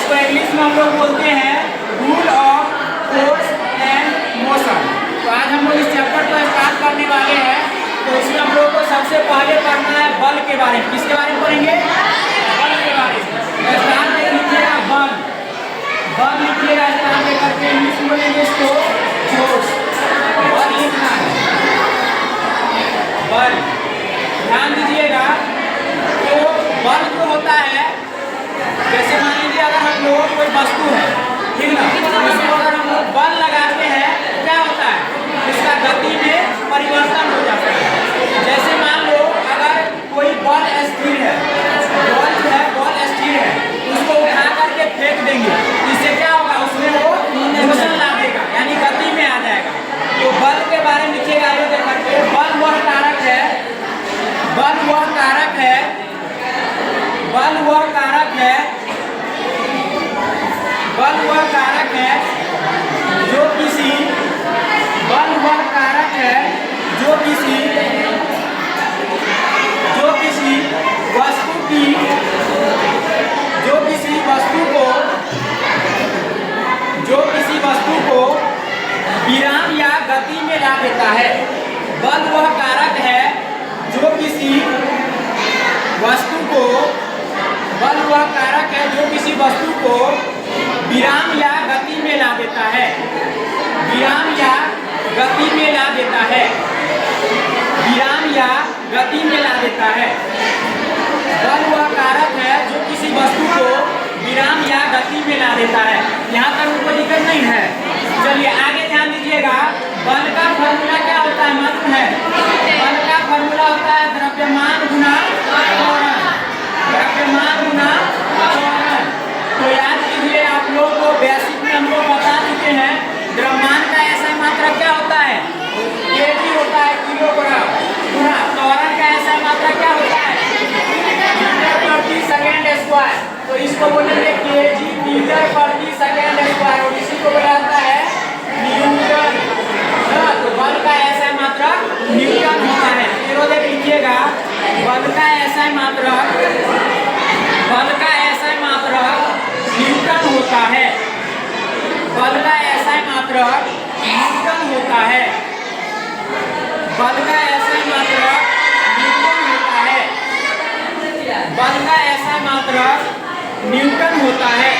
इसको इंग्लिश में हम लोग बोलते हैं rule of force and motion. तो आज हम लोग इस चैप्टर को स्टार्ट करने वाले हैं। तो इसमें हम लोग को सबसे पहले पढ़ना है बल के बारे में। किसके बारे में पढ़ेंगे? बल के बारे में। स्थान पे लिखिएगा बल, बल लिखिएगा स्थान पे करके, इंग्लिश में बोलेंगे इसको फोर्स। बल लिखना है, बल। ध्यान दीजिएगा, तो बल जो होता है, जैसे मान लीजिए अगर हम लोग कोई वस्तु है, ठीक ना, उसको अगर हम लोग बल लगाते हैं तो क्या होता है, इसका गति में परिवर्तन हो जाता है। जैसे मान लो अगर कोई बल स्थिर है, बल जो है बल स्थिर है, उसको उठा करके फेंक देंगे, इससे क्या होगा, उसमें वो मोशन ला देगा, यानी गति में आ जाएगा। तो बल के बारे में लिखिएगा आगे देख करके, बल वह कारक है, बल वह कारक है, बल वह कारक है, बल वह कारक है जो किसी, बल वह कारक है जो किसी वस्तु की, जो किसी वस्तु को, जो किसी वस्तु को विराम या गति में ला देता है। बल वह कारक है जो किसी वस्तु को, बल वह कारक है जो किसी वस्तु को विराम या गति में ला देता है, विराम या गति में ला देता है, विराम या गति में ला देता है। बल वह कारक है जो किसी वस्तु को विराम या गति में ला देता है। यहाँ तक कोई दिक्कत नहीं है। चलिए आगे ध्यान दीजिएगा, बल का फॉर्मूला क्या होता है, मालूम है? बल का फॉर्मूला होता है द्रव्यमान गुना त्वरण, द्रव्यमान गुना त्वरण। तो याद कीजिए, आप लोग को बेसिक में हम लोग बता चुके हैं, द्रव्यमान का ऐसा मात्रा क्या होता है, केजी होता है, किलोग्राम, गुना त्वरण का ऐसा मात्रा क्या होता है, मीटर प्रति सेकेंड स्क्वायर। तो इसको बोलेंगे केजी मीटर प्रति सेकेंड स्क्वायर, और इसी को बोला जाता है न्यूटन। तो बल का ऐसा मात्रा न्यूटन होता है। फिर देख लीजिएगा, बल का ऐसा मात्रा, बल का ऐसा मात्रा न्यूटन होता है, बल का ऐसा मात्रा न्यूटन होता है, बल का ऐसा मात्रा न्यूटन होता है, बल का ऐसा मात्रा न्यूटन होता है।